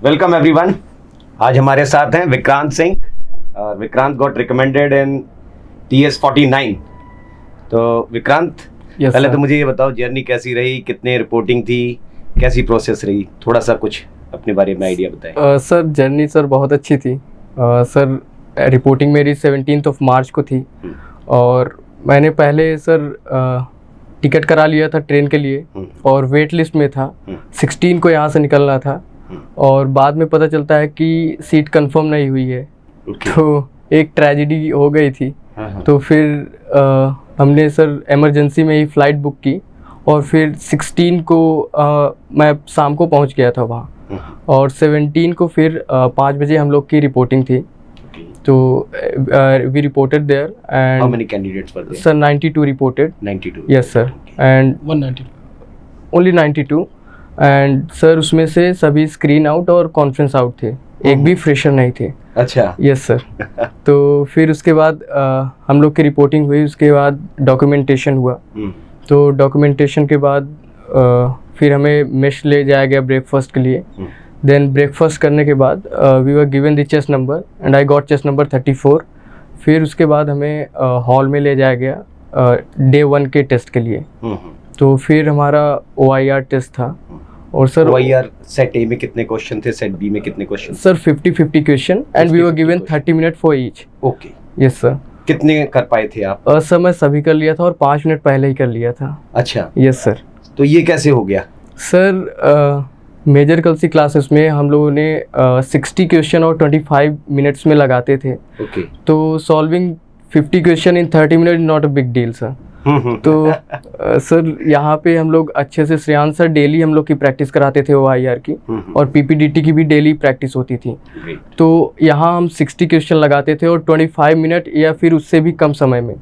Welcome everyone. आज हमारे साथ हैं विक्रांत सिंह और Vikrant got recommended in TS49। तो विक्रांत, पहले तो मुझे ये बताओ जर्नी कैसी रही, कितने रिपोर्टिंग थी, कैसी प्रोसेस रही, थोड़ा सा कुछ अपने बारे में आइडिया बताएं। सर जर्नी सर बहुत अच्छी थी। सर रिपोर्टिंग मेरी 17 मार्च को थी और मैंने पहले सर टिकट करा लिया था ट्रेन के लिए और वेट लिस्ट में था। 16 को यहाँ से निकलना था और बाद में पता चलता है कि सीट कंफर्म नहीं हुई है। तो एक ट्रेजेडी हो गई थी। तो फिर हमने सर इमरजेंसी में ही फ़्लाइट बुक की और फिर 16 को मैं शाम को पहुंच गया था वहाँ और 17 को फिर 5 बजे हम लोग की रिपोर्टिंग थी। तो we reported there and how many candidates were there? Sir 92 reported. 92? Yes sir, and 190 only 92 and sir उसमें से सभी स्क्रीन आउट और कॉन्फ्रेंस आउट थे, एक भी फ्रेशर नहीं थे। अच्छा। Yes sir. तो फिर उसके बाद हम लोग की रिपोर्टिंग हुई, उसके बाद डॉक्यूमेंटेशन हुआ। तो डॉक्यूमेंटेशन के बाद फिर हमें मेस ले जाया गया ब्रेकफास्ट के लिए। देन ब्रेकफास्ट करने के बाद we were given the chest number and I got chest number 34। फिर उसके बाद हमें हॉल में ले जाया गया डे 1 के टेस्ट के लिए। तो फिर हमारा OIR टेस्ट था और सर OIR सेट ए में कितने क्वेश्चन थे, सेट बी में कितने question? Sir 50-50 question and we were given 30 minute for each. Okay. Yes sir. कितने कर पाए थे आप? सर मैं सभी कर लिया था और 5 मिनट पहले ही कर लिया था। अच्छा। Yes sir. तो ये कैसे हो गया? सर मेजर कल्सी क्लासेस में हम लोगों ने 60 क्वेश्चन और 25 मिनट्स में लगाते थे। ओके। तो solving 50 question in 30 minute not a big deal sir. तो सर यहाँ पे हम लोग अच्छे से श्रेयांश सर डेली हम लोग की प्रैक्टिस कराते थे OIR की और PPDT की भी डेली प्रैक्टिस होती थी। तो यहाँ हम 60 क्वेश्चन लगाते थे और 25 मिनट या फिर उससे भी कम समय में।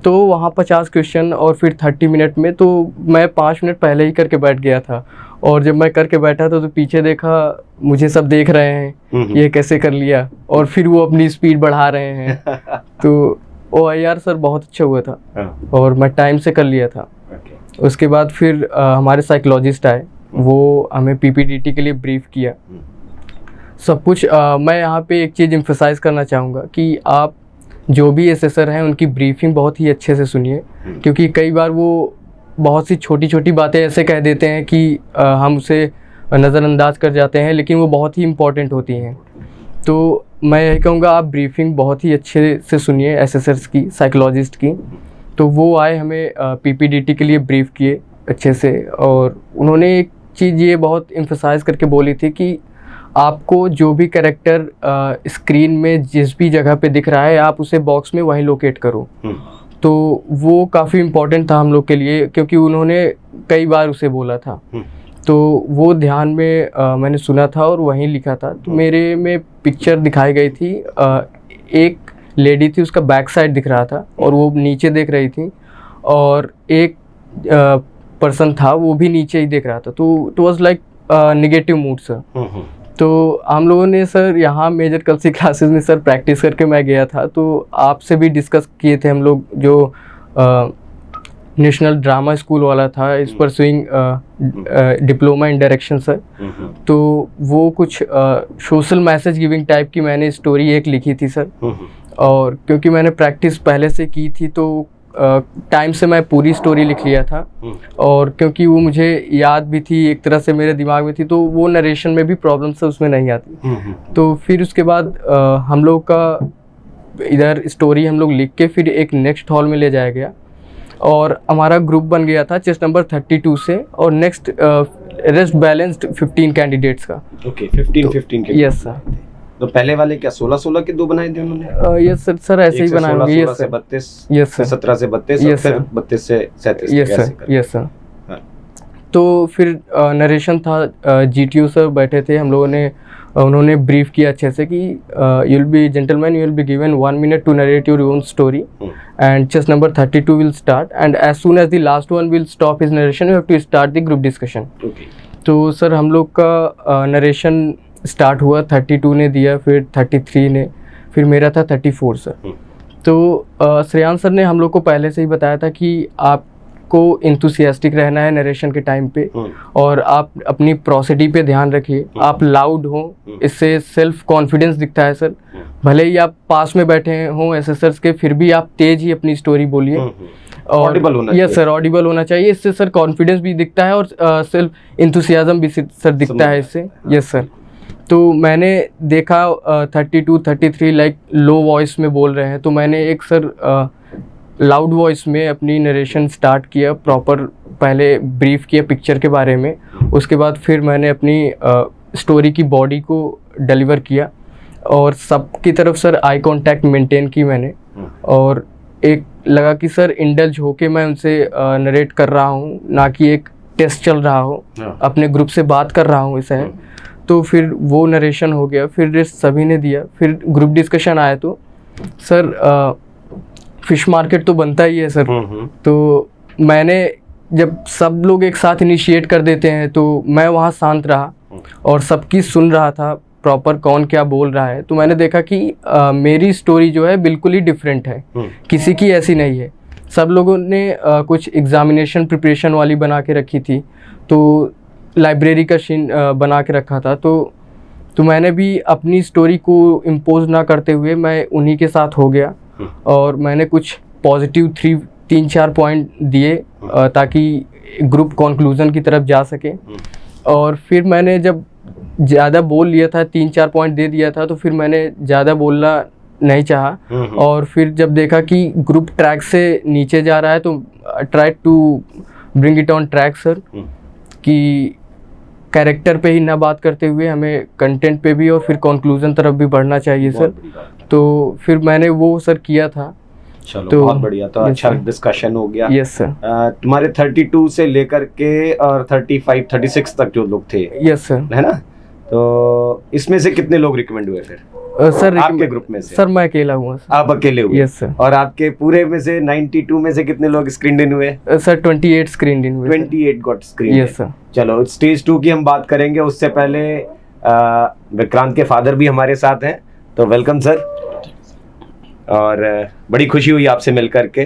तो वहाँ 50 क्वेश्चन और फिर 30 मिनट में। तो मैं 5 मिनट पहले ही करके बैठ गया था और जब मैं करके बैठा था तो पीछे देखा, मुझे सब देख रहे हैं ये कैसे कर लिया और फिर वो अपनी स्पीड बढ़ा रहे हैं। तो OIR सर बहुत अच्छा हुआ था और मैं टाइम से कर लिया था। उसके बाद फिर हमारे साइकोलॉजिस्ट आए, वो हमें PPDT के लिए ब्रीफ किया सब कुछ। मैं यहाँ पे एक चीज़ एम्फसाइज़ करना चाहूँगा कि आप जो भी एसेसर हैं उनकी ब्रीफिंग बहुत ही अच्छे से सुनिए, क्योंकि कई बार वो बहुत सी छोटी छोटी बातें ऐसे कह देते हैं कि हम उसे नज़रअंदाज कर जाते हैं, लेकिन वो बहुत ही इम्पॉर्टेंट होती हैं। तो मैं यही कहूँगा आप ब्रीफिंग बहुत ही अच्छे से सुनिए एसेसर्स की, साइकोलॉजिस्ट की। तो वो आए हमें PPDT के लिए ब्रीफ किए अच्छे से और उन्होंने एक चीज़ ये बहुत एम्फसाइज़ करके बोली थी कि आपको जो भी कैरेक्टर स्क्रीन में जिस भी जगह पे दिख रहा है आप उसे बॉक्स में वहीं लोकेट करो। तो वो काफ़ी इम्पोर्टेंट था हम लोग के लिए, क्योंकि उन्होंने कई बार उसे बोला था। तो वो ध्यान में मैंने सुना था और वहीं लिखा था। तो मेरे में पिक्चर दिखाई गई थी, एक लेडी थी, उसका बैक साइड दिख रहा था और वो नीचे देख रही थी और एक पर्सन था वो भी नीचे ही देख रहा था। तो it was like negative mood sir. तो हम लोगों ने सर यहाँ मेजर कल्सी क्लासेस में सर प्रैक्टिस करके मैं गया था। तो आपसे भी डिस्कस किए थे हम लोग, जो नेशनल ड्रामा स्कूल वाला था इस pursuing diploma in direction sir. तो वो कुछ सोशल मैसेज गिविंग टाइप की मैंने स्टोरी एक लिखी थी सर। और क्योंकि मैंने प्रैक्टिस पहले से की थी तो टाइम से मैं पूरी स्टोरी लिख लिया था और क्योंकि वो मुझे याद भी थी, एक तरह से मेरे दिमाग में थी, तो वो नरेशन में भी प्रॉब्लम से उसमें नहीं आती। तो फिर उसके बाद हम लोग का इधर स्टोरी हम लोग लिख के फिर एक नेक्स्ट हॉल में ले जाया गया और हमारा ग्रुप बन गया था चेस्ट नंबर 32 से और नेक्स्ट रेस्ट बैलेंस्ड 15 कैंडिडेट्स का। ओके, 15 के। Yes sir. तो पहले वाले क्या 16 के 2 बनाए थे उन्होंने? यस सर, सर ऐसे ही बनाए होंगे। Yes sir. 32। Yes sir. 17 से 32 और फिर 32 से 37। Yes sir. Yes sir. तो फिर नरेशन था, GTO सर बैठे थे, हम लोगों ने उन्होंने ब्रीफ किया अच्छे से कि you will be gentleman, you will be given 1 minute to narrate your own story and chest number 32 will start and as soon as the last one will stop his narration, you have to start the group discussion. तो sir हम लोग का narration start हुआ, 32 ने दिया, फिर 33 ने, फिर मेरा था 34 सर। तो श्रेयांश सर ने हम लोग को पहले से ही बताया था कि आप आपको इंथुसियास्टिक रहना है नरेशन के टाइम पे, और आप अपनी प्रोसिडी पे ध्यान रखिए, आप लाउड हो, इससे सेल्फ कॉन्फिडेंस दिखता है सर। भले ही आप पास में बैठे हों एसेसर्स के, फिर भी आप तेज ही अपनी स्टोरी बोलिए, और यस सर ऑडिबल होना चाहिए। इससे सर कॉन्फिडेंस भी दिखता है और सेल्फ इंथुसियाज्म भी सर दिखता है इससे। Yes sir. तो मैंने देखा 32 33 लाइक लो वॉइस में बोल रहे हैं, तो मैंने एक सर लाउड वॉइस में अपनी नरेशन स्टार्ट किया, प्रॉपर पहले ब्रीफ किया पिक्चर के बारे में, उसके बाद फिर मैंने अपनी स्टोरी की बॉडी को डिलीवर किया, और सबकी तरफ सर आई कांटेक्ट मेंटेन की मैंने, और एक लगा कि सर इंडल्ज होके मैं उनसे नरेट कर रहा हूँ, ना कि एक टेस्ट चल रहा हो, अपने ग्रुप से बात कर रहा हूँ ऐसा है। तो फिर वो नरेशन हो गया, फिर रेस्ट सभी ने दिया, फिर ग्रुप डिस्कशन आया, तो सर फिश मार्केट तो बनता ही है सर। तो मैंने जब सब लोग एक साथ इनिशिएट कर देते हैं, तो मैं वहाँ शांत रहा और सबकी सुन रहा था प्रॉपर कौन क्या बोल रहा है। तो मैंने देखा कि मेरी स्टोरी जो है बिल्कुल ही डिफरेंट है, किसी की ऐसी नहीं है। सब लोगों ने कुछ एग्जामिनेशन प्रिपरेशन वाली बना के रखी थी, तो लाइब्रेरी का सीन बना के रखा था, तो मैंने भी अपनी स्टोरी को इम्पोज ना करते हुए मैं उन्हीं के साथ हो गया, और मैंने कुछ पॉजिटिव 3-4 पॉइंट दिए ताकि ग्रुप कंक्लूजन की तरफ जा सके। और फिर मैंने जब ज़्यादा बोल लिया था, 3-4 पॉइंट दे दिया था, तो फिर मैंने ज़्यादा बोलना नहीं चाहा, और फिर जब देखा कि ग्रुप ट्रैक से नीचे जा रहा है, तो try to bring it on track sir, कि कैरेक्टर पे ही ना बात करते हुए हमें कंटेंट पे भी और फिर कंक्लूजन तरफ भी बढ़ना चाहिए सर। तो फिर मैंने वो सर किया था। चलो तो बहुत बढ़िया, तो अच्छा डिस्कशन हो गया। Yes sir. तुम्हारे 32 से लेकर के और 35 36 तक जो लोग थे, यस सर, है ना, तो इसमें से कितने लोग रिकमेंड हुए फिर? सर आपके ग्रुप में से? सर मैं अकेला हुआ सर। आप अकेले हुए? Yes sir. और आपके पूरे में से 92 में से कितने लोग स्क्रीन इन हुए? सर 28 स्क्रीन इन हुए। 28 गॉट स्क्रीन। Yes sir. चलो स्टेज 2 की हम बात करेंगे, उससे पहले विक्रांत के फादर भी हमारे साथ हैं, तो वेलकम सर। और बड़ी खुशी हुई आपसे मिल करके।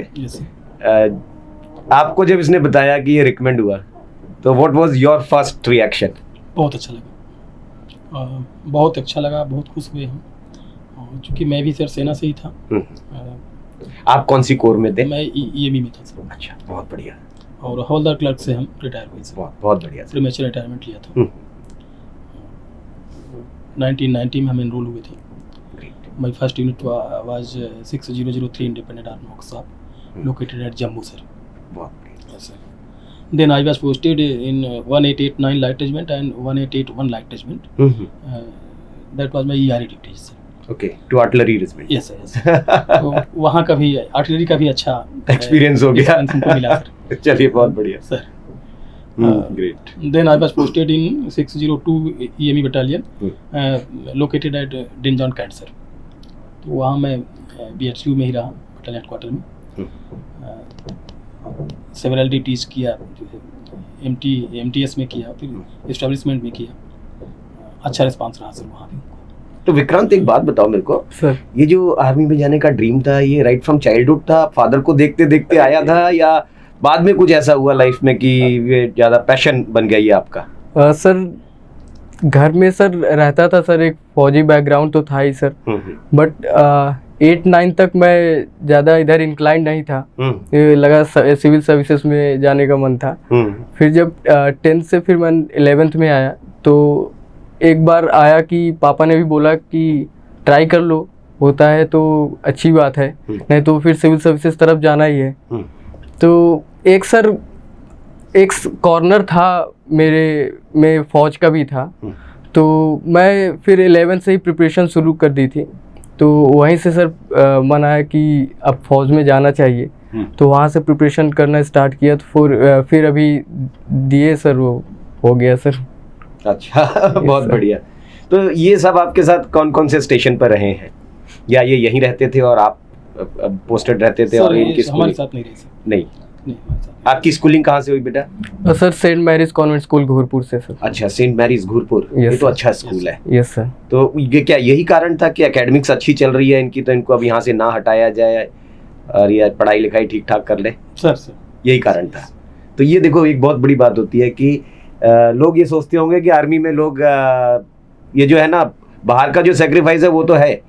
आपको जब इसने बताया कि ये रिकमेंड हुआ, तो what was your first reaction? बहुत अच्छा लगा, बहुत अच्छा लगा, बहुत खुश हुए हम, क्योंकि मैं भी सर सेना से ही था। आप कौन सी कोर में थे? मैं ईएमई में था सर। अच्छा, बहुत बढ़िया। और हवलदार क्लर्क से हम रिटायर हुए सर। बहुत बढ़िया। प्रीमेच्योर रिटायरमेंट लिया था। 1990 में हम एनरोल हुए थे। My first unit was 6003 independent army workshop located at Jammu sir. बहुत बढ़िया sir. Then I was posted in 1889 Light Regiment and 1881 Light Regiment. That was my ERA duties sir. Okay, to artillery regiment. Yes sir, yes sir. तो वहाँ का भी artillery का भी अच्छा experience हो गया, हमको मिला सर। चलिए बहुत बढ़िया sir. Great. Then I was posted in 602 EME battalion located at Dinjon Kent sir. तो वहाँ मैं BHQ में ही रहा, बटालियन हेडक्वार्टर में। सेवरल ड्यूटीज किया, MTS में किया, फिर एस्टेब्लिशमेंट में किया। अच्छा रिस्पांस रहा सर वहाँ भी। तो विक्रांत एक बात बताओ मेरे को सर, ये जो आर्मी में जाने का ड्रीम था, ये राइट फ्रॉम चाइल्डहुड था, फादर को देखते देखते आया था, या बाद में कुछ ऐसा हुआ लाइफ में कि ये ज़्यादा पैशन बन गया ये आपका? सर घर में सर रहता था सर, एक फौजी बैकग्राउंड तो था ही सर, बट 8-9 तक मैं ज़्यादा इधर इंक्लाइन नहीं था। ये लगा सिविल सर्विसेज में जाने का मन था। फिर जब 10th से फिर मैं 11th में आया, तो एक बार आया कि पापा ने भी बोला कि ट्राई कर लो, होता है तो अच्छी बात है, नहीं तो फिर सिविल सर्विसेज तरफ जाना ही है। तो एक सर एक कॉर्नर था मेरे में, फौज का भी था, तो मैं फिर 11th से ही प्रिपरेशन शुरू कर दी थी। तो वहीं से सर मन आया कि अब फौज में जाना चाहिए, तो वहाँ से प्रिपरेशन करना स्टार्ट किया। तो फिर अभी दिए सर, वो हो गया सर। अच्छा बहुत बढ़िया। तो ये सब आपके साथ कौन कौन से स्टेशन पर रहे हैं, या ये यहीं रहते थे और आप पोस्टेड रहते थे? और इनकी हमारे साथ नहीं रहे सर। नहीं, आपकी स्कूलिंग कहाँ से हुई बेटा? Sir saint Mary's convent school Ghurpur से सर। अच्छा, सेंट मैरीज घूरपुर, ये तो अच्छा स्कूल है। Yes sir. तो ये क्या यही कारण था कि एकेडमिक्स अच्छी चल रही है इनकी, तो इनको अब यहाँ से ना हटाया जाए और ये पढ़ाई लिखाई ठीक ठाक कर ले? सर यही कारण था। तो ये देखो एक बहुत बड़ी बात होती है कि लोग ये सोचते होंगे कि आर्मी में लोग ये जो है ना बाहर का जो सेक्रीफाइस है वो तो है,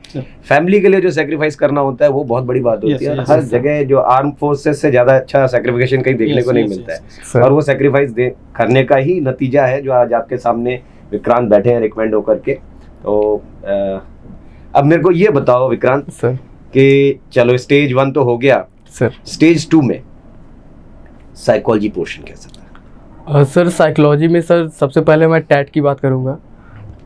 फैमिली के लिए जो सेक्रीफाइस करना होता है वो बहुत बड़ी बात होती है। हर जगह जो आर्म फोर्सेस से ज्यादा अच्छा सेक्रीफिकेशन कहीं देखने को नहीं मिलता है, और वो सेक्रीफाइस करने का ही नतीजा है जो आज आपके सामने विक्रांत बैठे हैं रिकमेंड होकर के। तो अब मेरे को ये बताओ विक्रांत सर कि चलो स्टेज 1 तो हो गया सर, स्टेज 2 में साइकोलॉजी पोर्शन कैसा था? सर साइकोलॉजी में सर सबसे पहले मैं टैट की बात करूँगा।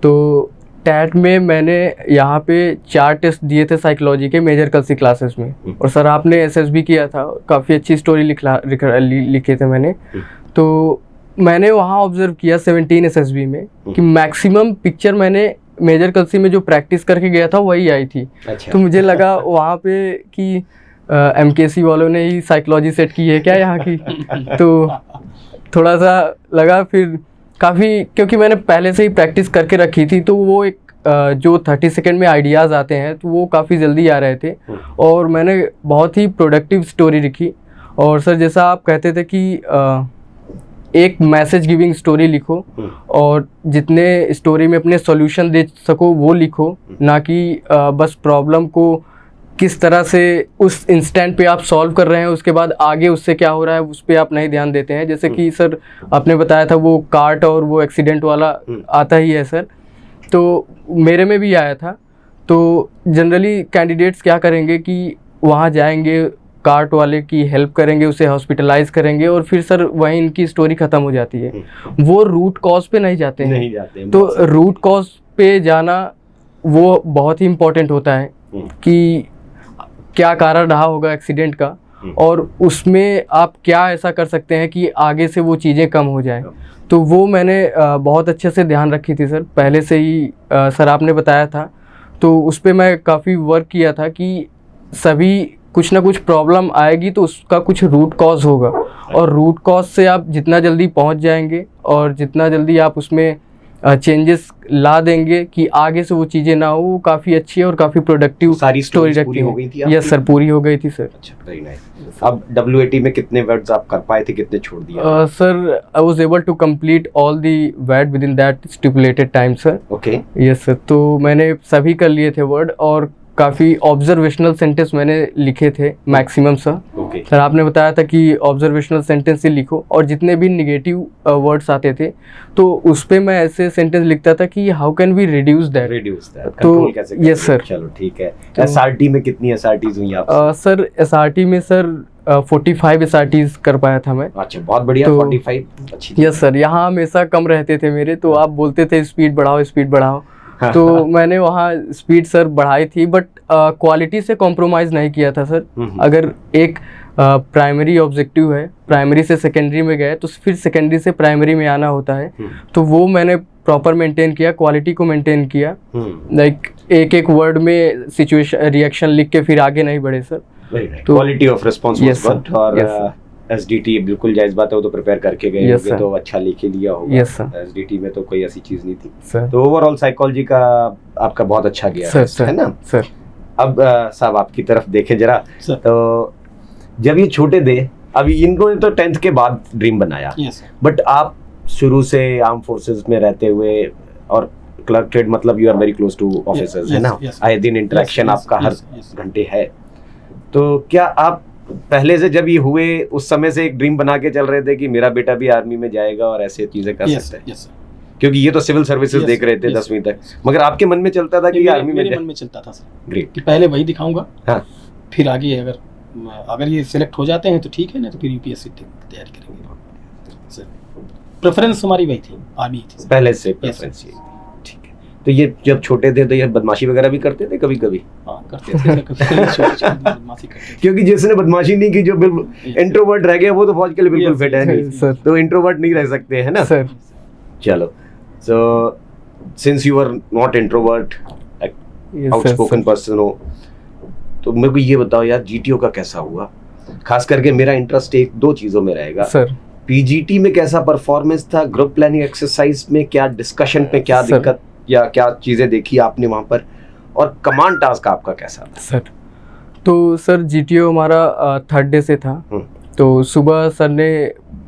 तो टैट में मैंने यहाँ पे 4 टेस्ट दिए थे साइकोलॉजी के मेजर कल सी क्लासेस में, और सर आपने एसएसबी किया था, काफ़ी अच्छी स्टोरी लिखे थे मैंने। तो मैंने वहाँ ऑब्जर्व किया 17 एसएसबी में कि मैक्सिमम पिक्चर मैंने मेजर कलसी में जो प्रैक्टिस करके गया था वही आई थी। अच्छा। तो मुझे लगा वहाँ पे कि एमकेसी वालों ने ही साइकोलॉजी सेट की है क्या यहाँ की। तो थोड़ा सा लगा, फिर काफ़ी, क्योंकि मैंने पहले से ही प्रैक्टिस करके रखी थी, तो वो एक जो 30 सेकेंड में आइडियाज़ आते हैं तो वो काफ़ी जल्दी आ रहे थे, और मैंने बहुत ही प्रोडक्टिव स्टोरी लिखी। और सर जैसा आप कहते थे कि एक मैसेज गिविंग स्टोरी लिखो, और जितने स्टोरी में अपने सॉल्यूशन दे सको वो लिखो, ना कि बस प्रॉब्लम को किस तरह से उस इंस्टेंट पे आप सॉल्व कर रहे हैं, उसके बाद आगे उससे क्या हो रहा है उस पर आप नहीं ध्यान देते हैं। जैसे कि सर आपने बताया था वो कार्ट और वो एक्सीडेंट वाला आता ही है सर, तो मेरे में भी आया था। तो जनरली कैंडिडेट्स क्या करेंगे कि वहाँ जाएंगे, कार्ट वाले की हेल्प करेंगे, उसे हॉस्पिटलाइज करेंगे, और फिर सर वहीं इनकी स्टोरी ख़त्म हो जाती है। वो रूट कॉज पे नहीं जाते हैं। तो रूट कॉज पे जाना वो बहुत ही इम्पोर्टेंट होता है कि क्या कारण रहा होगा एक्सीडेंट का, और उसमें आप क्या ऐसा कर सकते हैं कि आगे से वो चीज़ें कम हो जाएं। तो वो मैंने बहुत अच्छे से ध्यान रखी थी सर, पहले से ही सर आपने बताया था, तो उस पर मैं काफ़ी वर्क किया था कि सभी कुछ ना कुछ प्रॉब्लम आएगी तो उसका कुछ रूट कॉज होगा, और रूट कॉज से आप जितना जल्दी पहुंच जाएंगे और जितना जल्दी आप उसमें चेंजेस ला देंगे कि आगे से वो चीज़ें ना हो, वो काफ़ी अच्छी है और काफ़ी प्रोडक्टिव सारी स्टोरी पूरी हो गई थी। यस सर, पूरी हो गई थी सर। अच्छा, वेरी नाइस। अब WAT में कितने वर्ड्स आप कर पाए थे, कितने छोड़ दिए? Sir I was able to complete all the word within that stipulated time sir. Okay. Yes sir, तो मैंने सभी कर लिए थे वर्ड, और काफ़ी ऑब्जर्वेशनल सेंटेंस मैंने लिखे थे मैक्सिमम सर। ओके। सर आपने बताया था कि ऑब्जर्वेशनल सेंटेंस ही लिखो, और जितने भी निगेटिव वर्ड्स आते थे तो उस पर मैं ऐसे सेंटेंस लिखता था कि how can we reduce that. Control कैसे करें? Yes sir. चलो ठीक है। SRT में कितनी SRTs हुई आप? सर SRT में सर 45 SRTs कर पाया था मैं। अच्छा, बहुत बढ़िया। तो 45 अच्छी। यस सर, यहाँ हमेशा कम रहते थे मेरे, तो आप बोलते थे स्पीड बढ़ाओ स्पीड बढ़ाओ, तो मैंने वहाँ स्पीड सर बढ़ाई थी, बट क्वालिटी से कॉम्प्रोमाइज़ नहीं किया था सर। अगर एक प्राइमरी ऑब्जेक्टिव है, प्राइमरी से सेकेंडरी में गए तो फिर सेकेंडरी से प्राइमरी में आना होता है, तो वो मैंने प्रॉपर मेंटेन किया, क्वालिटी को मेंटेन किया। लाइक एक एक वर्ड में सिचुएशन रिएक्शन लिख के फिर आगे नहीं बढ़े सर। तो quality of response was good, और SDT बिल्कुल जायज़ बात है, वो तो प्रिपेयर करके गए होंगे, तो अच्छा लिख ही लिया होगा। SDT में तो कोई ऐसी चीज़ नहीं थी सर। तो ओवरऑल साइकोलॉजी का आपका बहुत अच्छा गया है ना सर। अब साहब आपकी तरफ देखें जरा, तो जब ये छोटे थे, अभी इनको तो 10th के बाद ड्रीम बनाया, बट आप शुरू से आर्म फोर्सेस में रहते हुए, और क्लर्क मतलब you are very close to officers, है ना, आए दिन इंटरेक्शन आपका हर घंटे है, तो क्या आप पहले से जब ये हुए उस समय से एक ड्रीम बना के चल रहे थे कि मेरा बेटा भी आर्मी में जाएगा और ऐसे चीजें कर सकता है? क्योंकि ये तो सिविल सर्विसेज देख रहे थे 10वीं तक, मगर आपके मन में चलता था कि आर्मी में? मेरे मन में चलता था सर। ग्रेट। कि पहले वही दिखाऊंगा, हाँ, फिर आगे अगर ये सिलेक्ट हो जाते हैं तो ठीक है, ना तो फिर UPSC तैयारी करेंगे सर। प्रेफरेंस हमारी वही थी, आर्मी थी पहले से प्रेफरेंस। ठीक है। तो ये जब छोटे थे तो ये बदमाशी वगैरह भी करते थे कभी कभी? हाँ, करते थे बदमाशी करते थे। क्योंकि जिसने बदमाशी नहीं की, जो बिल्कुल इंट्रोवर्ट रह गया, वो तो फौज के लिए बिल्कुल फिट है नहीं, तो इंट्रोवर्ट नहीं रह सकते, है ना सर? चलो, so since you are not introvert, outspoken person हो, तो मेरे को ये बताओ यार, GTO का कैसा हुआ? खास करके मेरा इंटरेस्ट एक दो चीजों में रहेगा सर। PGT में कैसा परफॉर्मेंस था, ग्रुप प्लानिंग एक्सरसाइज में क्या डिस्कशन पे क्या दिक्कत या क्या चीजें देखी आपने वहां पर, और कमांड टास्क आपका कैसा था? सर तो सर GTO हमारा 3rd डे से था, तो सुबह सर ने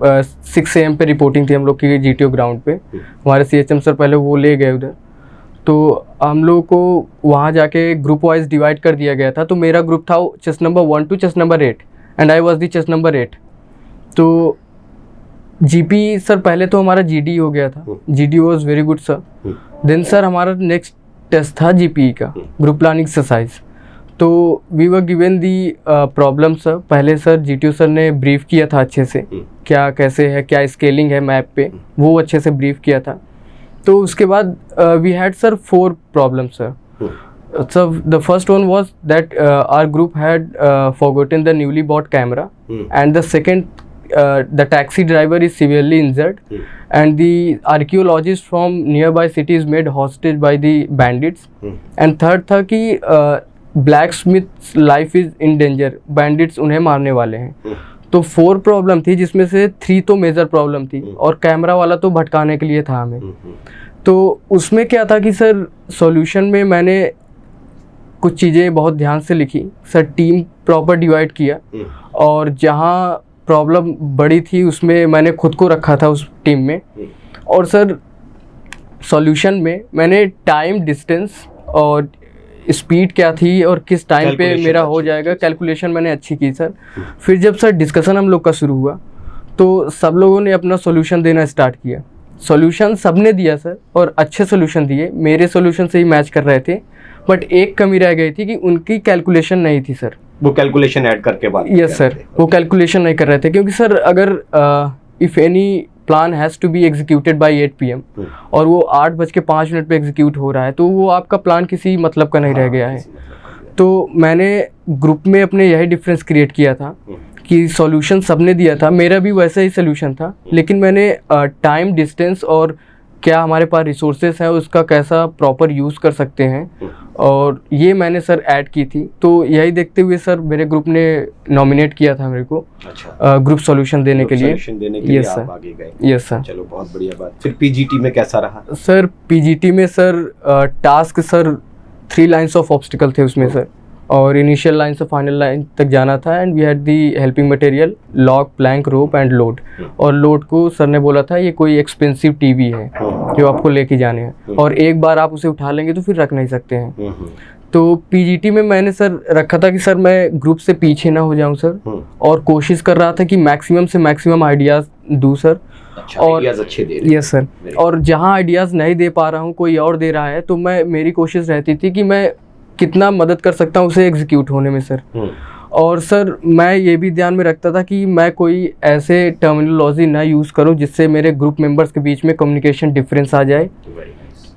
6 AM पे रिपोर्टिंग थी हम लोग की GTO ग्राउंड पे। हमारे CHM सर पहले वो ले गए उधर, तो हम लोग को वहाँ जाके ग्रुप वाइज डिवाइड कर दिया गया था। तो मेरा ग्रुप था chest number 1 to chest number 8 and I was the chest number 8। तो GP सर पहले तो हमारा GD हो गया था, GD was very good sir. Then sir हमारा नेक्स्ट टेस्ट था GPE का, ग्रुप प्लानिंग एक्सरसाइज। तो we were given the problem sir. पहले सर GTO सर ने ब्रीफ किया था अच्छे से, क्या कैसे है, क्या स्केलिंग है मैप पे, वो अच्छे से ब्रीफ किया था। तो उसके बाद we had sir 4 problem sir. So the first one was that our group had forgotten the newly bought camera, and the second, the taxi driver is severely injured, and the archaeologist from nearby city is made hostage by the bandits, and third था कि blacksmith's life is in danger, bandits उन्हें मारने वाले हैं। तो 4 problem थी जिसमें से 3 तो मेजर प्रॉब्लम थी और कैमरा वाला तो भटकाने के लिए था हमें। तो उसमें क्या था कि सर सॉल्यूशन में मैंने कुछ चीज़ें बहुत ध्यान से लिखी सर, टीम प्रॉपर डिवाइड किया, और जहाँ प्रॉब्लम बड़ी थी उसमें मैंने खुद को रखा था उस टीम में। और सर सॉल्यूशन में मैंने टाइम, डिस्टेंस और स्पीड क्या थी और किस टाइम पे मेरा हो जाएगा, कैलकुलेशन मैंने अच्छी की सर। फिर जब सर डिस्कशन हम लोग का शुरू हुआ तो सब लोगों ने अपना सॉल्यूशन देना स्टार्ट किया। सॉल्यूशन सबने दिया सर, और अच्छे सॉल्यूशन दिए, मेरे सॉल्यूशन से ही मैच कर रहे थे। बट एक कमी रह गई थी कि उनकी कैलकुलेशन नहीं थी सर। वो कैलकुलेशन ऐड करके बात यस सर, वो कैलकुलेशन नहीं कर रहे थे, क्योंकि सर अगर if any plan has to be executed by 8 PM और वो 8:05 पे एग्जीक्यूट हो रहा है, तो वो आपका प्लान किसी मतलब का नहीं रह गया है। तो मैंने ग्रुप में अपने यही डिफरेंस क्रिएट किया था कि सॉल्यूशन सबने दिया था, मेरा भी वैसा ही सॉल्यूशन था, लेकिन मैंने टाइम, डिस्टेंस और क्या हमारे पास रिसोर्सेज हैं उसका कैसा प्रॉपर यूज़ कर सकते हैं, और ये मैंने सर ऐड की थी। तो यही देखते हुए सर मेरे ग्रुप ने नॉमिनेट किया था मेरे को ग्रुप सॉल्यूशन देने के लिए। यस सर, आगे गए। यस सर, चलो बहुत बढ़िया बात। फिर PGT में कैसा रहा सर? PGT में sir task sir 3 lines of obstacle थे उसमें सर, और इनिशियल लाइन से फाइनल लाइन तक जाना था। And we had the helping material, lock, plank, rope and load. और लोड को सर ने बोला था ये कोई एक्सपेंसिव टीवी है जो आपको लेके जाने हैं, और एक बार आप उसे उठा लेंगे तो फिर रख नहीं सकते हैं। तो PGT में मैंने सर रखा था कि सर मैं ग्रुप से पीछे ना हो जाऊं सर, और कोशिश कर रहा था कि मैक्सिमम से मैक्सिमम आइडियाज़ दूँ सर। और अच्छे दे रहे। यस सर, और जहाँ आइडियाज़ नहीं दे पा रहा हूँ, कोई और दे रहा है, तो मेरी कोशिश रहती थी कि मैं कितना मदद कर सकता हूँ उसे एग्जीक्यूट होने में सर। और सर मैं ये भी ध्यान में रखता था कि मैं कोई ऐसे टर्मिनोलॉजी ना यूज़ करूँ जिससे मेरे ग्रुप मेंबर्स के बीच में कम्युनिकेशन डिफरेंस आ जाए।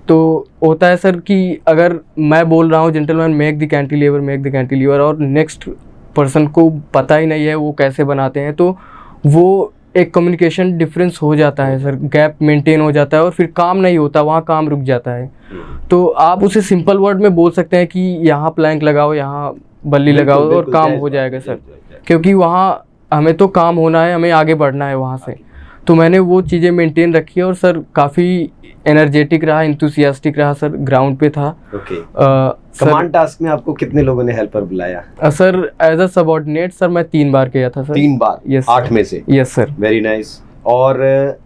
तो होता है सर कि अगर मैं बोल रहा हूँ जेंटलमैन मेक द कैंटिलीवर, और नेक्स्ट पर्सन को पता ही नहीं है वो कैसे बनाते हैं, तो वो एक कम्युनिकेशन डिफरेंस हो जाता है सर, गैप मेंटेन हो जाता है, और फिर काम नहीं होता, वहाँ काम रुक जाता है। तो आप उसे सिंपल वर्ड में बोल सकते हैं कि यहाँ प्लैंक लगाओ, यहाँ बल्ली लगाओ, और काम हो जाएगा सर, क्योंकि वहाँ हमें तो काम होना है, हमें आगे बढ़ना है वहाँ से। तो मैंने वो चीज़ें मेंटेन रखी, और सर काफ़ी एनर्जेटिक रहा, इंथुसियास्टिक रहा सर, ग्राउंड पे था। कमांड टास्क में आपको कितने लोगों ने हेल्पर बुलाया? Sir as a subordinate sir मैं 3 बार किया था सर। 3 बार? यस, 8 में से? Yes sir. Very nice. और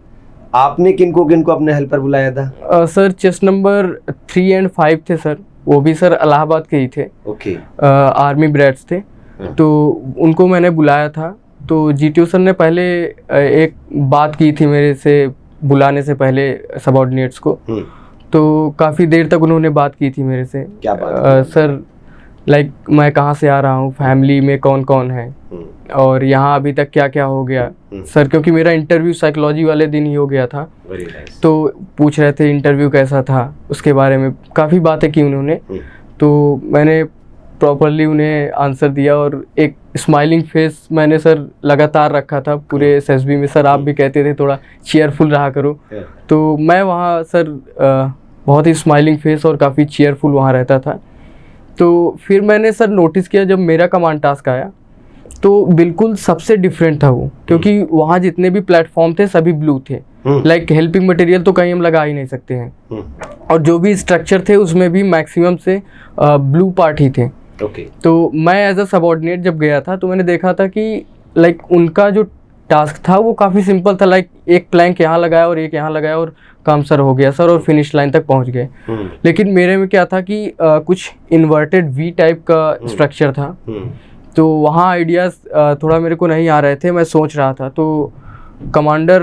आपने किनको अपने हेल्पर बुलाया था? सर चेस्ट नंबर 3 and 5 थे सर, वो भी सर इलाहाबाद के ही थे। ओके। आर्मी ब्रैड्स थे, तो उनको मैंने बुलाया था। तो GTO सर ने पहले एक बात की थी मेरे से बुलाने से पहले सबऑर्डिनेट्स को, तो काफ़ी देर तक उन्होंने बात की थी मेरे से। क्या बात? सर लाइक मैं कहाँ से आ रहा हूँ, फैमिली में कौन कौन है, और यहाँ अभी तक क्या क्या हो गया सर, क्योंकि मेरा इंटरव्यू साइकोलॉजी वाले दिन ही हो गया था। तो पूछ रहे थे इंटरव्यू कैसा था, उसके बारे में काफ़ी बातें की उन्होंने। तो मैंने प्रॉपरली उन्हें आंसर दिया, और एक स्माइलिंग फेस मैंने सर लगातार रखा था पूरे SSB में। सर आप भी कहते थे थोड़ा चीयरफुल रहा करो, तो मैं वहाँ सर बहुत ही स्माइलिंग फेस और काफ़ी चीयरफुल वहाँ रहता था। तो फिर मैंने सर नोटिस किया जब मेरा कमांड टास्क आया तो बिल्कुल सबसे डिफरेंट था वो, क्योंकि वहाँ जितने भी प्लेटफॉर्म थे सभी ब्लू थे। लाइक हेल्पिंग मटेरियल तो कहीं हम लगा ही नहीं सकते हैं, और जो भी स्ट्रक्चर थे उसमें भी मैक्सिमम से ब्लू पार्ट ही थे। ओके। तो मैं एज अ सबऑर्डिनेट जब गया था तो मैंने देखा था कि लाइक उनका जो टास्क था वो काफ़ी सिंपल था, लाइक एक प्लैंक यहाँ लगाया और एक यहाँ लगाया और काम सर हो गया सर, और फिनिश लाइन तक पहुँच गए। लेकिन मेरे में क्या था कि कुछ इन्वर्टेड वी टाइप का स्ट्रक्चर था, तो वहाँ आइडियाज़ थोड़ा मेरे को नहीं आ रहे थे, मैं सोच रहा था। तो commander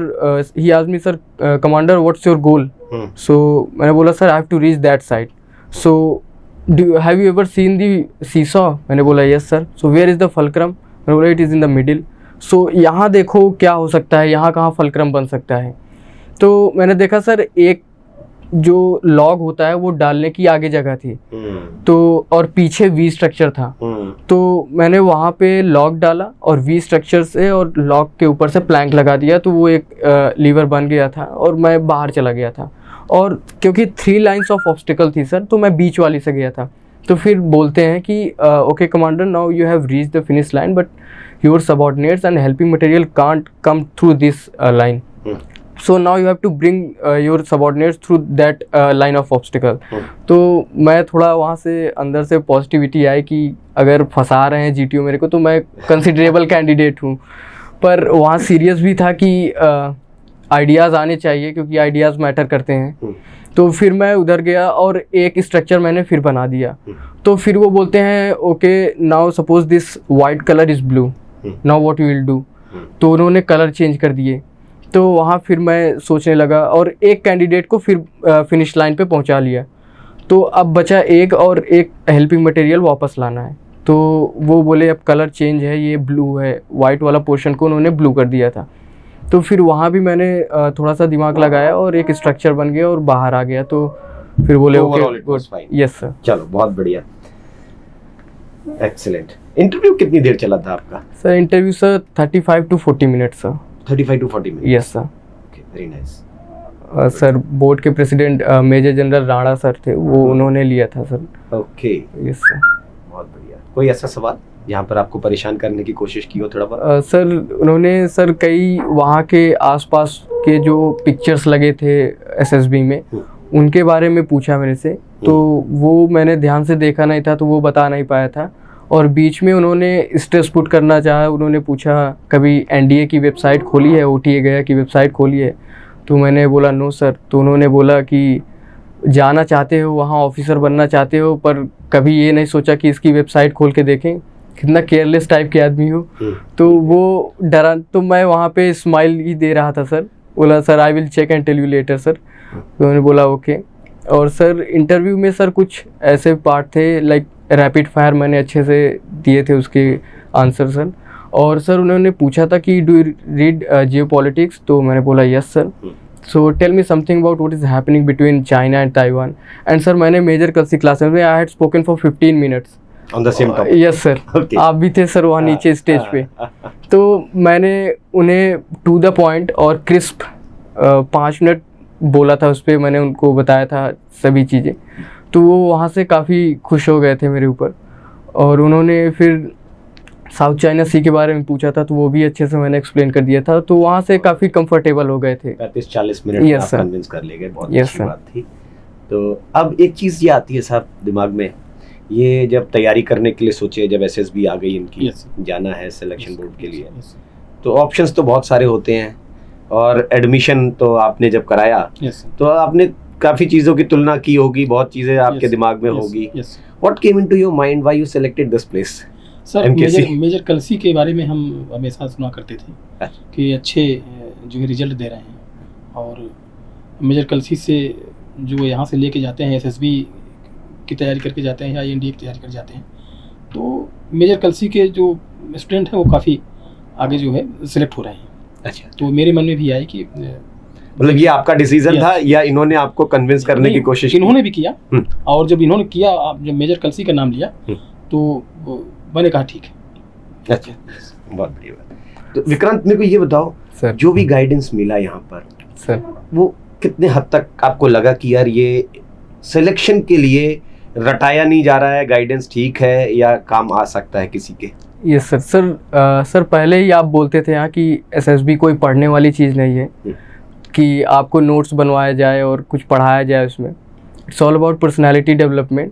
he asked me, sir commander what's your goal? So मैंने बोला sir I have to reach that side. So have you ever seen the seesaw? मैंने बोला yes sir. So where is the fulcrum? मैंने बोला it is in the middle. So यहाँ देखो क्या हो सकता है, यहाँ कहाँ फलक्रम बन सकता है। तो मैंने देखा सर एक जो लॉग होता है वो डालने की आगे जगह थी, तो और पीछे वी स्ट्रक्चर था, तो मैंने वहाँ पे लॉग डाला और वी स्ट्रक्चर से और लॉग के ऊपर से प्लैंक लगा दिया, तो वो एक लीवर बन गया था और मैं बाहर चला गया था। और क्योंकि 3 लाइन्स ऑफ ऑब्स्टिकल थी सर, तो मैं बीच वाली से गया था। तो फिर बोलते हैं कि okay commander, now you have reach the finish line but your subordinates and helping material can't come through this line, so now you have to bring your subordinates through that line of obstacle. तो मैं थोड़ा वहाँ से अंदर से positivity आई कि अगर फंसा रहे हैं GTO मेरे को तो मैं कंसिडरेबल कैंडिडेट हूँ। पर वहाँ सीरियस भी था कि आइडियाज़ आने चाहिए क्योंकि आइडियाज़ मैटर करते हैं। तो फिर मैं उधर गया और एक स्ट्रक्चर मैंने फिर बना दिया। तो फिर वो बोलते हैं okay now suppose this white colour is blue, now what you will do? तो उन्होंने कलर चेंज कर दिए। तो वहाँ फिर मैं सोचने लगा और एक कैंडिडेट को फिर फिनिश लाइन पे पहुँचा लिया। तो अब बचा एक और एक हेल्पिंग मटेरियल वापस लाना है। तो वो बोले अब कलर चेंज है, ये ब्लू है, वाइट वाला पोर्शन को उन्होंने ब्लू कर दिया था। तो फिर वहाँ भी मैंने थोड़ा सा दिमाग लगाया और एक स्ट्रक्चर बन गया और बाहर आ गया। तो फिर बोले ओके यस सर। चलो बहुत बढ़िया, एक्सीलेंट। इंटरव्यू कितनी देर चला था आपका? Sir interview sir 35 to 40 minute sir. 35 to 40 minute? Yes sir. Okay, very nice. Sir board के president major general Rana sir थे, वो उन्होंने लिया था सर। Okay, yes sir. बहुत बढ़िया। कोई ऐसा सवाल यहाँ पर आपको परेशान करने की कोशिश की हो थोड़ा बहुत? सर उन्होंने सर कई वहाँ के आसपास के जो पिक्चर्स लगे थे SSB में उनके बारे में पूछा मेरे से, तो वो मैंने ध्यान से देखा नहीं था तो वो बता नहीं पाया था। और बीच में उन्होंने स्ट्रेस पुट करना चाहा, उन्होंने पूछा कभी NDA की वेबसाइट खोली है, OTA गया की वेबसाइट खोली है? तो मैंने बोला नो सर। तो उन्होंने बोला कि जाना चाहते हो वहाँ, ऑफिसर बनना चाहते हो, पर कभी ये नहीं सोचा कि इसकी वेबसाइट खोल के देखें? कितना केयरलेस टाइप के आदमी हो। तो वो डरा, तो मैं वहाँ पे स्माइल ही दे रहा था सर। बोला sir I will check and tell you later sir. तो उन्होंने बोला ओके। और सर इंटरव्यू में सर कुछ ऐसे पार्ट थे लाइक रैपिड फायर मैंने अच्छे से दिए थे उसके आंसर सर। और सर उन्होंने पूछा था कि डू यू रीड जियोपॉलिटिक्स? तो मैंने बोला yes sir. So tell me something about what is happening between China and Taiwan. And sir मैंने मेजर कल्सी क्लासेस में I had spoken for 15 minutes on the same topic. Yes sir. आप भी थे sir वहाँ नीचे स्टेज पे। तो मैंने उन्हें टू द पॉइंट और क्रिस्प 5 मिनट बोला था, उस पर मैंने उनको बताया था सभी चीज़ें। तो वो वहाँ से काफ़ी खुश हो गए थे मेरे ऊपर। और उन्होंने फिर साउथ चाइना सी के बारे में पूछा था, तो वो भी अच्छे से मैंने एक्सप्लेन कर दिया था। तो वहाँ से काफ़ी कंफर्टेबल हो गए थे। 35-40 मिनट Yes, आप sir. कन्विंस कर ले गए, बहुत Yes, अच्छी sir. बात थी। तो अब एक चीज़ ये आती है साहब दिमाग में, ये जब तैयारी करने के लिए सोचे, जब SSB आ गई इनकी, Yes. जाना है सिलेक्शन बोर्ड के लिए, Yes. तो ऑप्शंस तो बहुत सारे होते हैं। और एडमिशन तो आपने जब कराया Yes. तो आपने काफ़ी चीज़ों की तुलना की होगी, बहुत चीज़ें आपके Yes. दिमाग में Yes. होगी। Yes. What came into your mind, why you selected this place? Sir MKC. Major Kalsi के बारे में हम हमेशा सुना करते थे कि अच्छे जो है रिजल्ट दे रहे हैं। और मेजर कलसी से जो यहाँ से लेके जाते हैं SSB की तैयारी करके जाते हैं या NDA की तैयारी कर जाते हैं, तो मेजर कलसी के जो स्टूडेंट हैं वो काफ़ी आगे जो है सिलेक्ट हो रहे हैं। अच्छा, तो मेरे मन में भी आया कि मतलब ये आपका डिसीजन था या इन्होंने आपको कन्विंस करने की कोशिश की? इन्होंने भी किया। और जब इन्होंने किया, जब मेजर कलसी का नाम लिया तो मैंने कहा ठीक है। अच्छा, बहुत बढ़िया बात। तो विक्रांत मेरे को ये बताओ सर जो भी गाइडेंस मिला यहाँ पर, सर वो कितने हद तक आपको लगा कि यार ये सिलेक्शन के लिए रटाया नहीं जा रहा है, गाइडेंस ठीक है या काम आ सकता है किसी के? Yes sir. सर पहले ही आप बोलते थे यहाँ कि SSB कोई पढ़ने वाली चीज़ नहीं है कि आपको नोट्स बनवाया जाए और कुछ पढ़ाया जाए उसमें। It's all about personality development.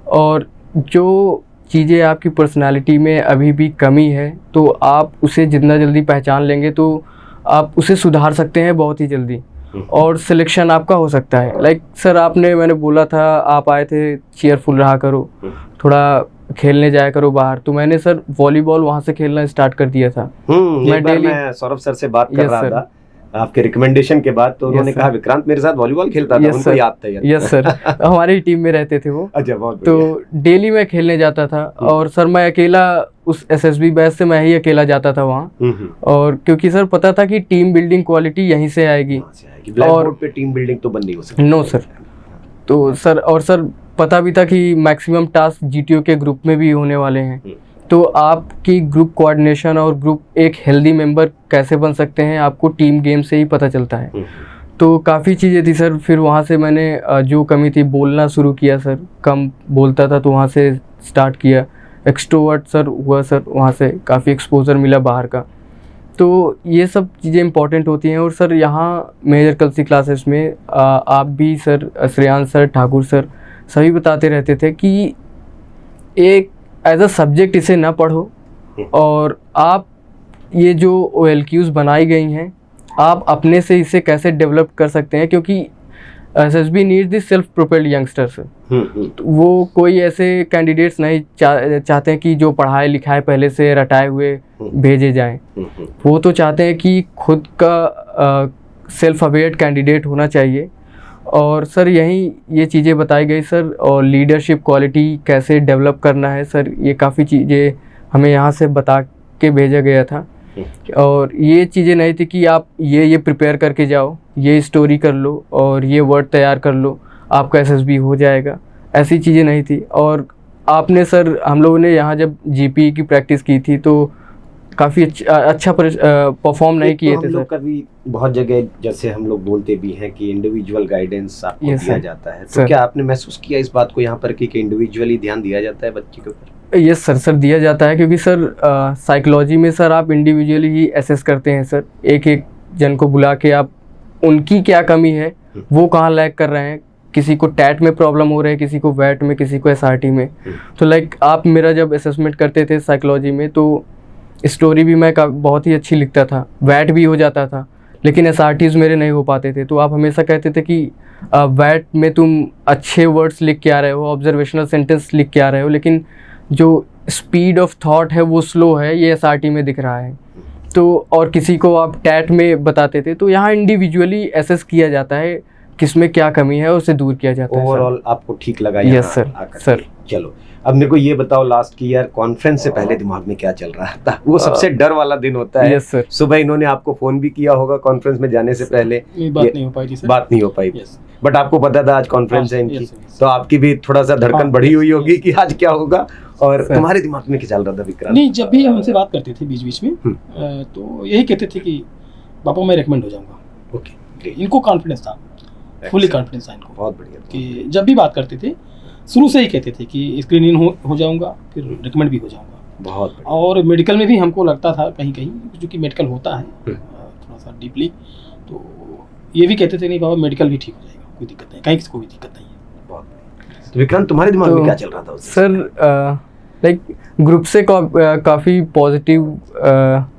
और जो चीज़ें आपकी पर्सनालिटी में अभी भी कमी है तो आप उसे जितना जल्दी पहचान लेंगे तो आप उसे सुधार सकते हैं बहुत ही जल्दी, और सिलेक्शन आपका हो सकता है। लाइक सर आपने, मैंने बोला था आप आए थे चीयरफुल रहा करो, थोड़ा खेलने जाया करो बाहर, तो मैंने सर वॉलीबॉल वहाँ से खेलना स्टार्ट कर दिया था। मैं सौरभ सर से बात कर रहा था आपके रिकमेंडेशन के बाद, तो उन्होंने कहा विक्रांत मेरे साथ वॉलीबॉल खेलता था, उनको याद था। यस सर, हमारी टीम में रहते थे वो। अच्छा, बहुत तो डेली मैं खेलने जाता था, और सर मैं अकेला उस एसएसबी बैच से मैं ही अकेला जाता था वहाँ, और क्योंकि सर पता था कि टीम बिल्डिंग क्वालिटी यहीं से आएगी, और पे टीम बिल्डिंग तो बन नहीं हो सकती। No sir. तो सर, और सर पता भी था कि मैक्सिमम टास्क जीटीओ के ग्रुप में भी होने वाले हैं, तो आपकी ग्रुप कोऑर्डिनेशन और ग्रुप एक हेल्दी मेंबर कैसे बन सकते हैं आपको टीम गेम से ही पता चलता है। तो काफ़ी चीज़ें थी सर। फिर वहाँ से मैंने जो कमी थी बोलना शुरू किया सर, कम बोलता था तो वहाँ से स्टार्ट किया। एक्सट्रोवर्ट सर हुआ सर, वहाँ से काफ़ी एक्सपोजर मिला बाहर का। तो ये सब चीज़ें इंपॉर्टेंट होती हैं। और सर यहाँ मेजर कलसी क्लासेस में आप भी sir, Shreyansh sir, Thakur sir सभी बताते रहते थे कि एक एज अ सब्जेक्ट इसे ना पढ़ो, और आप ये जो OLQs बनाई गई हैं आप अपने से इसे कैसे डेवलप कर सकते हैं, क्योंकि SSB needs this self propelled youngsters. वो कोई ऐसे कैंडिडेट्स नहीं चाहते हैं कि जो पढ़ाए लिखाए पहले से रटाए हुए भेजे जाएं। वो तो चाहते हैं कि खुद का सेल्फ अवेयर कैंडिडेट होना चाहिए। और सर यहीं ये चीज़ें बताई गई सर, और लीडरशिप क्वालिटी कैसे डेवलप करना है सर, ये काफ़ी चीज़ें हमें यहाँ से बता के भेजा गया था। और ये चीज़ें नहीं थी कि आप ये प्रिपेयर करके जाओ, ये स्टोरी कर लो और ये वर्ड तैयार कर लो, आपका SSB हो जाएगा, ऐसी चीज़ें नहीं थी। और आपने सर, हम लोगों ने यहाँ जब GPE की प्रैक्टिस की थी तो काफ़ी अच्छा परफॉर्म नहीं किए थे सर। कभी बहुत जगह जैसे हम लोग बोलते भी हैं कि इंडिविजुअल गाइडेंस आपको दिया जाता है, तो क्या आपने महसूस किया इस बात को यहाँ पर कि इंडिविजुअली ध्यान दिया जाता है बच्चे के ऊपर? यस सर दिया जाता है, क्योंकि सर साइकोलॉजी में सर आप इंडिविजुअली ही एसेस करते हैं सर। एक एक जन को बुला के आप उनकी क्या कमी है, वो कहाँ लैग कर रहे हैं, किसी को टैट में प्रॉब्लम हो रहा है, किसी को वैट में, किसी को SRT में। तो लाइक आप मेरा जब असेसमेंट करते थे साइकोलॉजी में तो स्टोरी भी मैं बहुत ही अच्छी लिखता था, वैट भी हो जाता था, लेकिन SRTs मेरे नहीं हो पाते थे। तो आप हमेशा कहते थे कि वैट में तुम अच्छे वर्ड्स लिख के आ रहे हो, ऑब्जर्वेशनल सेंटेंस लिख के आ रहे हो, लेकिन जो स्पीड ऑफ थॉट है वो स्लो है, ये SRT में दिख रहा है। तो और किसी को आप टैट में बताते थे। तो यहाँ इंडिविजुअली एसेस किया जाता है किसमें क्या कमी है, उसे दूर किया जाता है। ओवरऑल आपको ठीक लगा? Yes sir. चलो अब मेरे को ये बताओ, लास्ट की यार कॉन्फ्रेंस से पहले दिमाग में क्या चल रहा था? वो सबसे डर वाला दिन होता है। Yes sir. सुबह इन्होंने आपको फोन भी किया होगा कॉन्फ्रेंस में जाने से पहले? बात नहीं हो पाई थी सर। बात नहीं हो पाई, बट आपको पता था आज कॉन्फ्रेंस है इनकी, तो आपकी भी थोड़ा सा धड़कन बढ़ी हुई होगी कि आज क्या होगा। और तुम्हारे दिमाग में क्या चल रहा था विक्रांत? नहीं, जब भी हमसे बात करते थे बीच बीच में तो यही कहते थे कि पापा मैं रेकमेंड हो जाऊंगा। ओके, इनको कॉन्फिडेंस था, फुली कॉन्फिडेंस था इनको। बहुत बढ़िया। कि जब भी बात करते थे शुरू से ही कहते थे कि स्क्रीन इन हो जाऊंगा, फिर रिकमेंड भी हो जाऊंगा। बहुत बढ़िया। और मेडिकल में भी हमको लगता था कहीं कहीं, क्योंकि मेडिकल होता है थोड़ा सा डीपली, तो ये भी कहते थे नहीं बाबा मेडिकल भी ठीक हो जाएगा, कोई दिक्कत नहीं, कहीं कोई दिक्कत नहीं है। बहुत बढ़िया। तो विक्रांत तुम्हारे दिमाग में क्या चल रहा था सर? लाइक ग्रुप से काफ़ी पॉजिटिव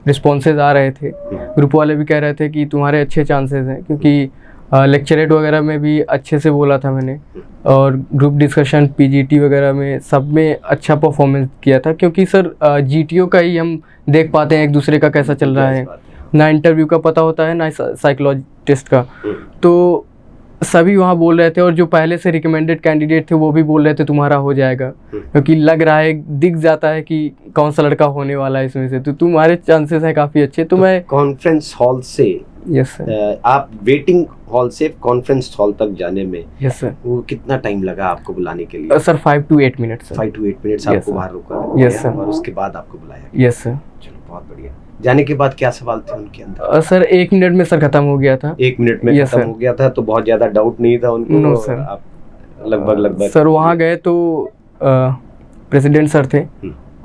रिस्पॉन्सेज आ रहे थे। ग्रुप वाले भी कह रहे थे कि तुम्हारे अच्छे चांसेस हैं, क्योंकि लेक्चरेट वगैरह में भी अच्छे से बोला था मैंने, और ग्रुप डिस्कशन PGT वगैरह में सब में अच्छा परफॉर्मेंस किया था। क्योंकि सर GTO का ही हम देख पाते हैं एक दूसरे का कैसा चल रहा है, ना इंटरव्यू का पता होता है ना साइकोलॉजी टेस्ट का। तो सभी वहाँ बोल रहे थे, और जो पहले से रिकमेंडेड कैंडिडेट थे वो भी बोल रहे थे तुम्हारा हो जाएगा, क्योंकि लग रहा है, दिख जाता है कि कौन सा लड़का होने वाला है इसमें से, तो तुम्हारे चांसेस हैं काफ़ी अच्छे। तो मैं कॉन्फ्रेंस हॉल से, यस सर, आप वेटिंग हॉल से कॉन्फ्रेंस हॉल तक जाने में, यस सर, वो कितना टाइम लगा आपको बुलाने के लिए? Sir 5 to 8 minutes. 5 to 8 minutes आपको बाहर रुका? Yes sir. और उसके बाद आपको बुलाया? Yes sir. चलो बहुत बढ़िया। जाने के बाद क्या सवाल थे उनके अंदर? सर 1 मिनट में सर खत्म हो गया था। 1 मिनट में खत्म हो गया था, तो बहुत ज्यादा डाउट नहीं था उनको? No sir. आप लगभग सर वहाँ गए तो प्रेसिडेंट सर थे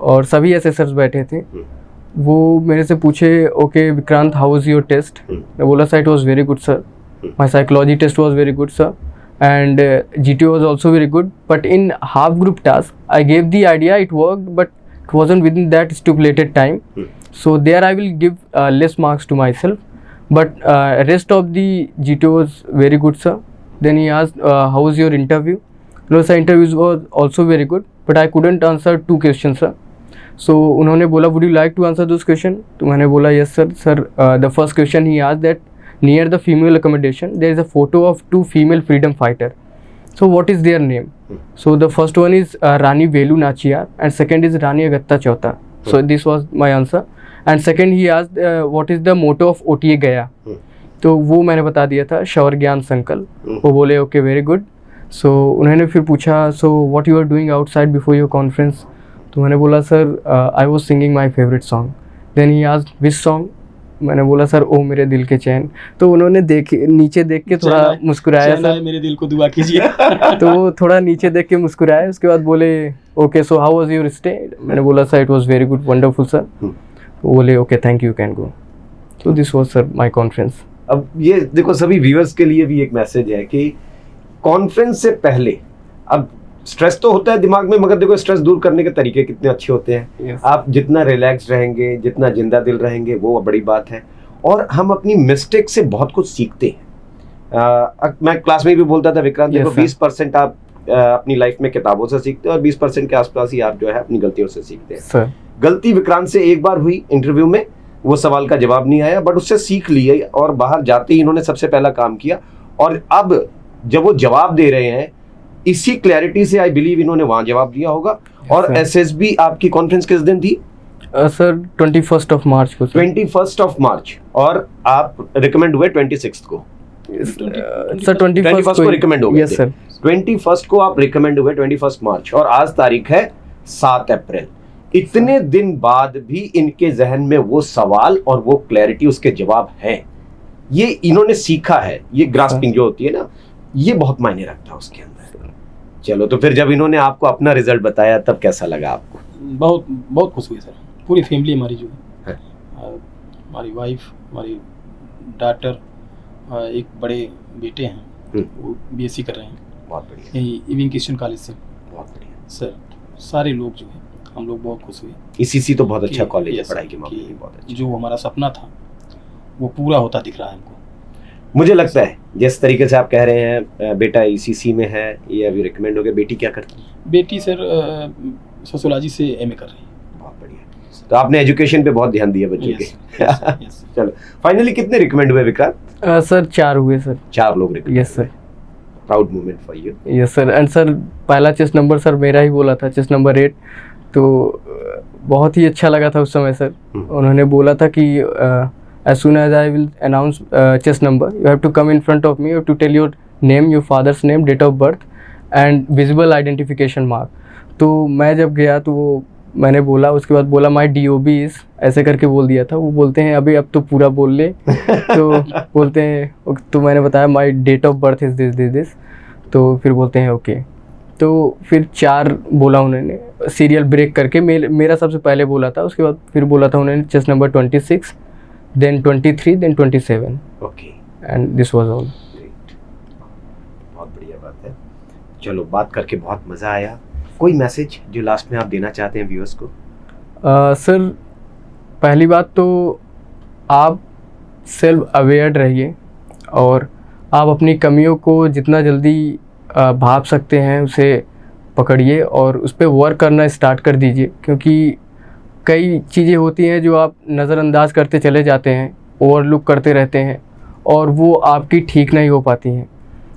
और सभी असेसर्स बैठे थे। वो मेरे से पूछे, okay Vikrant how was your test? मैं बोला sir it was very good sir, my psychology test was very good sir, and GTO was also very good. But in half group task, I gave the idea, it worked, but it wasn't within that stipulated time. So there I will give less marks to myself. But rest of the GTO was very good, sir. Then he asked, how was your interview? No, sir, interviews was also very good, but I couldn't answer 2 questions, sir. So उन्होंने बोला, would you like to answer those questions? तो मैंने बोला, yes sir. Sir, the first question he asked that near the female accommodation there is a photo of 2 female freedom fighter. So what is their name? So the first one is Rani Velu Nachiyar and second is Rani Agatta Chauta. So this was my answer. And second he asked what is the motto of OTA Gaya? तो वो मैंने बता दिया था, शौर्य ज्ञान संकल्प. वो बोले ओके वेरी गुड. सो उन्होंने फिर पूछा, so what you are doing outside before your conference? तो मैंने बोला, sir I was singing my favourite song. Then he asked which song? मैंने बोला, सर ओ मेरे दिल के चैन. तो उन्होंने नीचे देख के थोड़ा मुस्कुराया, सर मेरे दिल को दुआ कीजिए. तो वो थोड़ा नीचे देख के मुस्कुराया. उसके बाद बोले, okay so how was your stay? मैंने बोला, sir it was very good, wonderful sir. वो बोले okay thank you, can go. तो this was sir my conference. अब ये देखो सभी व्यूअर्स के लिए भी एक मैसेज है कि कॉन्फ्रेंस से पहले अब स्ट्रेस तो होता है दिमाग में, मगर देखो स्ट्रेस दूर करने के तरीके कितने अच्छे होते हैं. Yes. आप जितना रिलैक्स रहेंगे, जितना जिंदा दिल रहेंगे, वो बड़ी बात है. और हम अपनी मिस्टेक से बहुत कुछ सीखते हैं. मैं क्लास में भी बोलता था, विक्रांत देखो 20% आप अपनी लाइफ में किताबों से सीखते हैं और 20% के आसपास ही आप जो है अपनी गलतियों से सीखते हैं. सर गलती विक्रांत से एक बार हुई इंटरव्यू में, वो सवाल का जवाब नहीं आया, बट उससे सीख लिए और बाहर जाते ही इन्होंने सबसे पहला काम किया. और अब जब वो जवाब दे रहे हैं, इसी क्लैरिटी से आई बिलीव इन्होंने वहां जवाब दिया होगा. और एसएसबी आपकी कॉन्फ्रेंस किस दिन थी? सर 21 ऑफ मार्च को. 21 ऑफ मार्च. और आप रिकमेंड हुए 26 को. सर 21 को रिकमेंड हो गए. Yes sir. 21 को आप रिकमेंड हुए, 21 मार्च, और आज तारीख है 7 अप्रैल. इतने दिन बाद भी इनके जहन में वो सवाल और वो क्लैरिटी, उसके जवाब हैं. ये इन्होंने सीखा है. ये ग्रास्पिंग जो होती है ना, ये बहुत मायने रखता है उसके अंदर. चलो, तो फिर जब इन्होंने आपको अपना रिजल्ट बताया तब कैसा लगा आपको? बहुत बहुत खुश हुई सर. पूरी फैमिली हमारी जो है, हमारी वाइफ, हमारी डॉटर, एक बड़े बेटे हैं, वो बीएससी कर रहे हैं. बहुत बढ़िया. यही इविंग क्रिश्चियन कॉलेज से. बहुत बढ़िया सर सारे लोग जो है, हम लोग बहुत खुश हुए. ईसीसी तो बहुत अच्छा कॉलेज है, पढ़ाई के मामले में बहुत अच्छा. जो हमारा सपना था वो पूरा होता दिख रहा है हमको. मुझे लगता है जिस तरीके से आप कह रहे हैं, बेटा ईसीसी में है, ये अभी रिकमेंड हो गया. बेटी क्या करती है? बेटी सर सोशियोलॉजी से एमए कर रही है. बहुत बढ़िया. तो आपने एजुकेशन पे बहुत ध्यान दिया बच्चों के. चलो, फाइनली कितने रिकमेंड हुए विक्रांत? सर 4 हुए सर. 4 लोग recommend. Yes sir. Proud moment for you. Yes sir. And sir पहला चेस नंबर सर मेरा ही बोला था, चेस नंबर 8. तो बहुत ही अच्छा लगा था उस समय सर. उन्होंने बोला था कि as soon as I will announce chess number, you have to come in front of me, you have to tell your name, your father's name, date of birth and visible identification mark. तो मैं जब गया तो वो मैंने बोला, उसके बाद बोला माई DOB इस, ऐसे करके बोल दिया था. वो बोलते हैं अभी अब तो पूरा बोल ले. तो बोलते हैं, तो मैंने बताया my date of birth is this. तो फिर बोलते हैं ओके. तो फिर 4 बोला उन्होंने, सीरियल ब्रेक करके. मेरा सबसे पहले बोला था, उसके बाद फिर बोला था उन्होंने chest number 26, then 23, then 27. Okay. And this was all. Great. बहुत बढ़िया बात है. चलो, बात करके बहुत मज़ा आया. कोई मैसेज जो लास्ट में आप देना चाहते हैं व्यूअर्स को? सर पहली बात तो आप सेल्फ अवेयर रहिए और आप अपनी कमियों को जितना जल्दी भाप सकते हैं उसे पकड़िए और उस पर वर्क करना स्टार्ट कर दीजिए. क्योंकि कई चीज़ें होती हैं जो आप नज़रअंदाज करते चले जाते हैं, ओवरलुक करते रहते हैं और वो आपकी ठीक नहीं हो पाती हैं.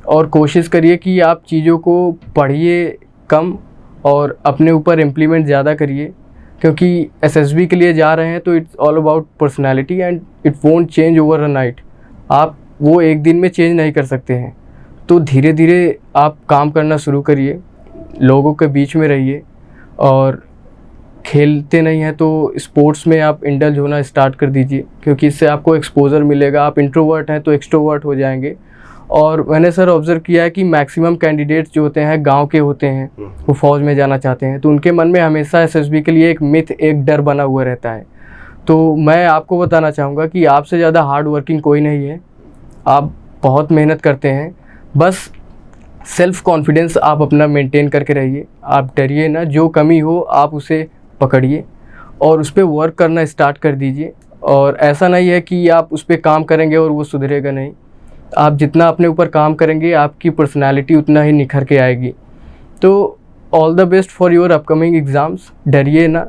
और कोशिश करिए कि आप चीज़ों को पढ़िए कम और अपने ऊपर इम्प्लीमेंट ज़्यादा करिए. क्योंकि एसएसबी के लिए जा रहे हैं तो it's all about personality and it won't change over a night. आप वो एक दिन में चेंज नहीं कर सकते हैं. तो धीरे धीरे आप काम करना शुरू करिए, लोगों के बीच में रहिए. और खेलते नहीं हैं तो स्पोर्ट्स में आप इंडल्ज होना स्टार्ट कर दीजिए, क्योंकि इससे आपको एक्सपोजर मिलेगा. आप इंट्रोवर्ट हैं तो एक्सट्रोवर्ट हो जाएंगे. और मैंने सर ऑब्ज़र्व किया है कि मैक्सिमम कैंडिडेट्स जो होते हैं गांव के होते हैं, वो फ़ौज में जाना चाहते हैं. तो उनके मन में हमेशा एसएसबी के लिए एक मिथ, एक डर बना हुआ रहता है. तो मैं आपको बताना चाहूँगा कि आपसे ज़्यादा हार्ड वर्किंग कोई नहीं है. आप बहुत मेहनत करते हैं, बस सेल्फ कॉन्फिडेंस आप अपना मेंटेन करके रहिए, आप डरिए ना, जो कमी हो आप उसे पकड़िए और उस पर वर्क करना स्टार्ट कर दीजिए। और ऐसा नहीं है कि आप उस पर काम करेंगे और वो सुधरेगा नहीं, आप जितना अपने ऊपर काम करेंगे आपकी पर्सनालिटी उतना ही निखर के आएगी। तो all the best for your upcoming exams, डरिए ना,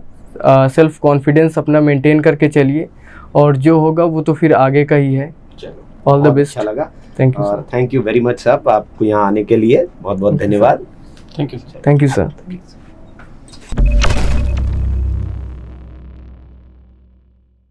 सेल्फ कॉन्फिडेंस अपना मेंटेन करके चलिए और जो होगा वो तो फिर आगे का ही है। चलो, ऑल द बेस्ट। अच्छा लगा। थैंक यू और sir. Thank you very much साहब, आपको यहाँ आने के लिए बहुत बहुत धन्यवाद। Thank you. Thank you sir.